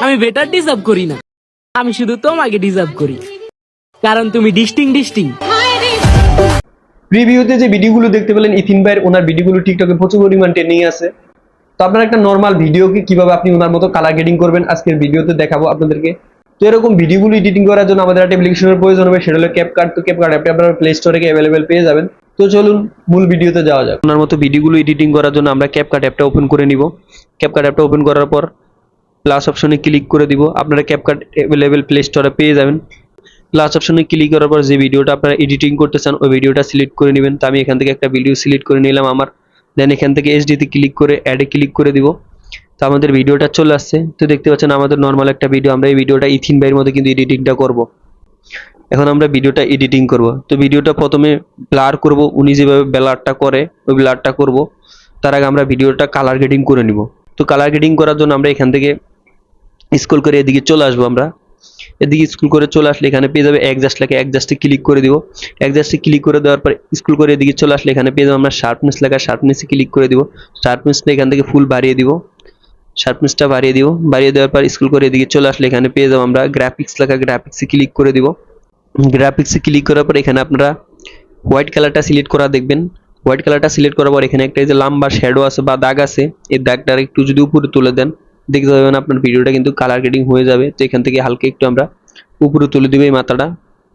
আমি better deserve করি না, আমি শুধু তোমাকে ডিজার্ভ করি, কারণ তুমি ডিস্টিং। প্রিভিউতে যে ভিডিওগুলো দেখতে পেলেন ইথিন ভাইয়ের, ওনার ভিডিওগুলো টিকটকে প্রচুর পরিমাণ ট্রেন্ডিং আছে। তো আপনার একটা নর্মাল ভিডিওকে কিভাবে আপনি ওনার মতো কালার গ্রেডিং করবেন আজকের ভিডিওতে দেখাবো আপনাদেরকে। তো এরকম ভিডিওগুলো এডিটিং করার জন্য আমাদের একটা অ্যাপ্লিকেশনের প্রয়োজন হবে, সেটা হলো ক্যাপকাট। তো ক্যাপকাট অ্যাপটি আপনারা প্লে স্টোরে অ্যাভেলেবেল পেয়ে যাবেন। তো চলুন মূল ভিডিওতে যাওয়া যাক। ওনার মতো ভিডিওগুলো এডিটিং করার জন্য আমরা ক্যাপকাট অ্যাপটা ওপেন করে নিব। ক্যাপকাট অ্যাপটা ওপেন করার পর প্লাস অপশনে ক্লিক করে দিব। আপনারা ক্যাপকাট অ্যাভেলেবেল প্লে স্টোরে পেয়ে যাবেন। প্লাস অপশনে ক্লিক করার পর যে ভিডিওটা আপনারা এডিটিং করতে চান ওই ভিডিওটা সিলেক্ট করে নেবেন। তো আমি এখান থেকে একটা ভিডিও সিলেক্ট করে নিলাম আমার। দেন এখান থেকে এইচডিতে ক্লিক করে অ্যাডে ক্লিক করে দিব। তো আমাদের ভিডিওটা চলে আসছে। তো দেখতে পাচ্ছেন আমাদের নর্মাল একটা ভিডিও। আমরা এই ভিডিওটা ইথিন ভাইয়ের মতো কিন্তু এডিটিংটা করব। এখন আমরা ভিডিওটা এডিটিং করব। তো ভিডিওটা প্রথমে ব্লার করব, উনি যেভাবে ব্লারটা করে ওই ব্লারটা করব। তার আগে আমরা ভিডিওটা কালার গ্রেডিং করে নিব। তো কালার গ্রেডিং করার জন্য আমরা এখান থেকে স্ক্রল করে এদিকে চলে আসবো। আমরা এদিকে স্ক্রল করে চলে আসলে এখানে পেয়ে যাবে অ্যাডজাস্ট লেখা, অ্যাডজাস্টে ক্লিক করে দিব। অ্যাডজাস্টে ক্লিক করে দেওয়ার পর স্ক্রল করে এদিকে চলে আসলে এখানে পেয়ে যাবো আমরা শার্পনেস লেখা, শার্পনেসে ক্লিক করে দিব। শার্পনেসটা এখান থেকে ফুল বাড়িয়ে দিব। শার্পনেসটা বাড়িয়ে দিব। বাড়িয়ে দেওয়ার পর স্ক্রল করে এদিকে চলে আসলে এখানে পেয়ে যাবো আমরা গ্রাফিক্স লেখা, গ্রাফিক্সে ক্লিক করে দিব। গ্রাফিক্সে ক্লিক করার পর এখানে আপনারা হোয়াইট কালারটা সিলেক্ট করা দেখবেন। হোয়াইট কালারটা সিলেক্ট করার পর এখানে একটা যে লম্বা শ্যাডো আছে বা দাগ আছে, এই দাগটা একটু যদি উপরে তুলে দেন দেখতে পাবেন আপনার ভিডিওটা কিন্তু কালার গ্রেডিং হয়ে যাবে। তো এখান থেকে হালকা একটু আমরা উপরে তুলে দিব এই মাথাটা।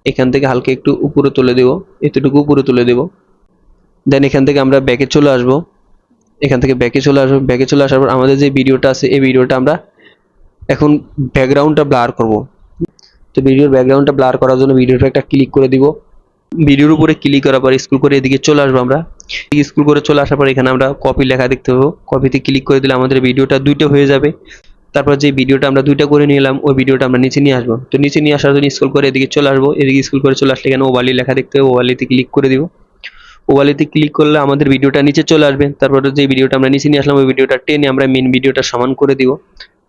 এখান থেকে হালকা একটু উপরে তুলে দেব, এতটুকু উপরে তুলে দেব। দেন এখান থেকে আমরা ব্যাকে চলে আসব। এখান থেকে ব্যাকে চলে আসবো। ব্যাকে চলে আসার পর আমাদের যে ভিডিওটা আছে এই ভিডিওটা আমরা এখন ব্যাকগ্রাউন্ডটা ব্লার করব। তো ভিডিওর ব্যাকগ্রাউন্ডটা ব্লার করার জন্য ভিডিওটা একটা ক্লিক করে দিব। ভিডিওর উপরে ক্লিক করার পর স্ক্রল করে এদিকে চলে আসবো। আমরা স্ক্রল করে চলে আসার পর এখানে আমরা কপি লেখা দেখতে পাবো। কপিতে ক্লিক করে দিলে আমাদের ভিডিওটা দুইটা হয়ে যাবে। তারপর যে ভিডিওটা আমরা দুইটা করে নিলাম ওই ভিডিওটা আমরা নিচে নিয়ে আসবো। তো নিচে নিয়ে আসার জন্য স্ক্রল করে এদিকে চলে আসবো। এদিকে স্ক্রল করে চলে আসলে এখানে ওভারলি লেখা দেখতে হবে, ওভারলিতে ক্লিক করে দিব। ওভারলিতে ক্লিক করলে আমাদের ভিডিওটা নিচে চলে আসবে। তারপরে যে ভিডিওটা আমরা নিচে নিয়ে আসলাম ওই ভিডিওটা টেনে আমরা মেন ভিডিওটা সমান করে দিব।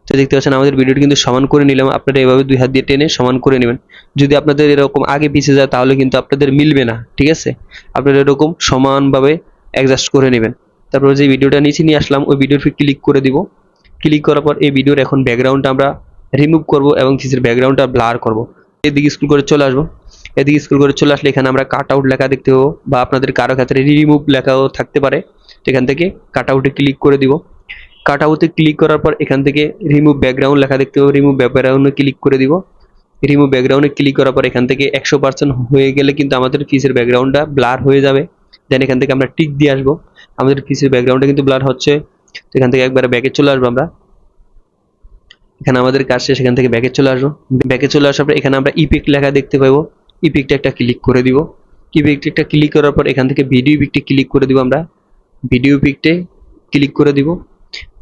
তো দেখতে পাচ্ছেন আমাদের ভিডিওটা কিন্তু সমান করে নিলাম। আপনারা এভাবে দুই হাত দিয়ে টেনে সমান করে নেবেন। যদি আপনাদের এরকম আগে পিছিয়ে যায় তাহলে কিন্তু আপনাদের মিলবে না, ঠিক আছে? আপনারা এরকম সমানভাবে অ্যাডজাস্ট করে নেবেন। তারপর যে ভিডিওটা নিচে নিয়ে আসলাম ওই ভিডিওতে ক্লিক করে দিব। ক্লিক করার পর এই ভিডিওর এখন ব্যাকগ্রাউন্ডটা আমরা রিমুভ করব এবং কিসের ব্যাকগ্রাউন্ডটা ব্লার করব। এদিকে স্ক্রল করে চলে আসবো। এদিকে স্ক্রল করে চলে আসলে এখানে আমরা কাট আউট লেখা দেখতে পাবো, বা আপনাদের কারো ক্ষেত্রে রিমুভ লেখাও থাকতে পারে। এখান থেকে কাট আউটে ক্লিক করে দিব। কাট আউটে ক্লিক করার পর এখান থেকে রিমুভ ব্যাকগ্রাউন্ড লেখা দেখতে পাবো, রিমুভ ব্যাকগ্রাউন্ডে ক্লিক করে দিব। রিমুভ ব্যাকগ্রাউন্ডে ক্লিক করার পর এখান থেকে 100% হয়ে গেলে কিন্তু আমাদের ফিসের ব্যাকগ্রাউন্ডটা ব্লার হয়ে যাবে। দেন এখান থেকে আমরা টিক দিয়ে আসবো। আমাদের ফিসের ব্যাকগ্রাউন্ডটা কিন্তু ব্লার হচ্ছে। তো এখান থেকে একবারে ব্যাকে চলে আসবো। আমরা এখানে আমাদের কাজ শেষ। এখান থেকে ব্যাকে চলে আসবো। ব্যাকে চলে আসার পর এখানে আমরা ইফেক্ট লেখা দেখতে পাবো, ইফেক্টে একটা ক্লিক করে দিব। ইফেক্টে একটা ক্লিক করার পর এখান থেকে ভিডিও ইফেক্টে ক্লিক করে দিব। আমরা ভিডিও ইফেক্টে ক্লিক করে দিব।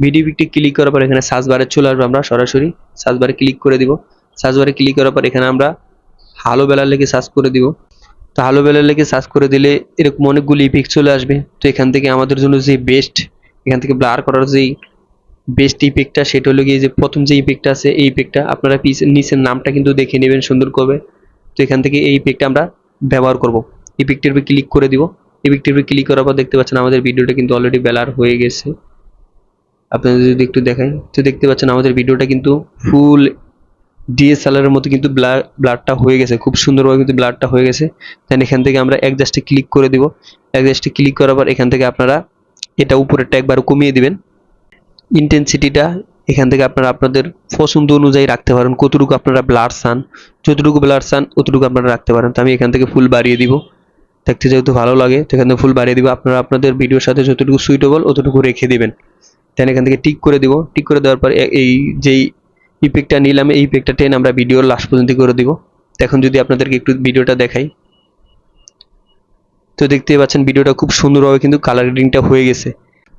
ভিডিও ইফেক্টে ক্লিক করার পর এখানে সার্চ বারে চলে আসবো। আমরা সরাসরি সার্চ বারে ক্লিক করে দিব। সার্চ বারে ক্লিক করার পর এখানে আমরা হালো বেলার লেগে সার্চ করে দিব। তো হালো বেলার লেগে সার্চ করে দিলে এরকম অনেকগুলো ইফেক্ট চলে আসবে। তো এখান থেকে আমাদের জন্য যে বেস্ট, এখান থেকে ব্লার করার যেই বেস্ট ইফেক্টটা সেটা হলো গিয়ে যে প্রথম যে ইফেক্টটা আছে এই ইফেক্টটা আপনারা নিচের নামটা কিন্তু দেখে নেবেন সুন্দর করে। তো এখান থেকে এই ইফেক্টটা আমরা ব্যবহার করব। ইফেক্টের উপর ক্লিক করে দিব। ইফেক্টের উপর ক্লিক করার পর দেখতে পাচ্ছেন আমাদের ভিডিওটা কিন্তু অলরেডি ব্লার হয়ে গেছে। আপনাদের যদি একটু দেখাই তো দেখতে পাচ্ছেন আমাদের ভিডিওটা কিন্তু ফুল ডিএসএলআর এর মতো কিন্তু ব্লারটা হয়ে গেছে, খুব সুন্দরভাবে কিন্তু ব্লারটা হয়ে গেছে। দেন এখান থেকে আমরা অ্যাডজাস্টে ক্লিক করে দিব। অ্যাডজাস্টে ক্লিক করার পর এখান থেকে আপনারা এটা উপরেরটা একবার কমিয়ে দিবেন। ইন্টেন্সিটিটা এখান থেকে আপনারা আপনাদের পছন্দ অনুযায়ী রাখতে পারেন, কতটুকু আপনারা ব্লার চান, যতটুকু ব্লার চান অতটুকু আপনারা রাখতে পারেন। তো আমি এখান থেকে ফুল বাড়িয়ে দিব, দেখতে যেহেতু ভালো লাগে তো এখান থেকে ফুল বাড়িয়ে দিব। আপনারা আপনাদের ভিডিওর সাথে যতটুকু সুইটেবল অতটুকু রেখে দিবেন। দেন এখান থেকে টিক করে দিব। টিক করে দেওয়ার পর এই যেই ইফেক্টটা নিলাম এই ইফেক্টটা টেনে আমরা ভিডিওর লাস্ট পর্যন্ত করে দিব। এখন যদি আপনাদেরকে একটু ভিডিওটা দেখাই তো দেখতেই পাচ্ছেন ভিডিওটা খুব সুন্দরভাবে কিন্তু কালার গ্রেডিংটা হয়ে গেছে।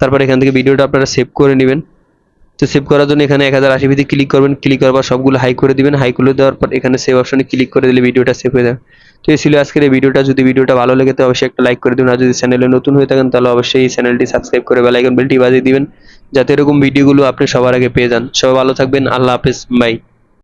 তারপর এখান থেকে ভিডিওটা আপনারা সেভ করে নেবেন। তো সেভ করার জন্য এখানে 1080p ক্লিক করবেন। ক্লিক করার পর সবগুলো হাই করে দিবেন। হাই করে দেওয়ার পর এখানে সেভ অপশনে ক্লিক করে দিলে ভিডিওটা সেভ হয়ে যাবে। তো এই ছিল আজকের এই ভিডিওটা। যদি ভিডিওটা ভালো লাগে তো অবশ্যই একটা লাইক করে দিন। আর যদি চ্যানেলে নতুন হয়ে থাকেন তাহলে অবশ্যই এই চ্যানেলটি সাবস্ক্রাইব করে বেল আইকন বেলটি বাজিয়ে দিবেন, যাতে এরকম ভিডিওগুলো আপনি সবার আগে পেয়ে যান। সবাই ভালো থাকবেন। আল্লাহ হাফেজ, বাই।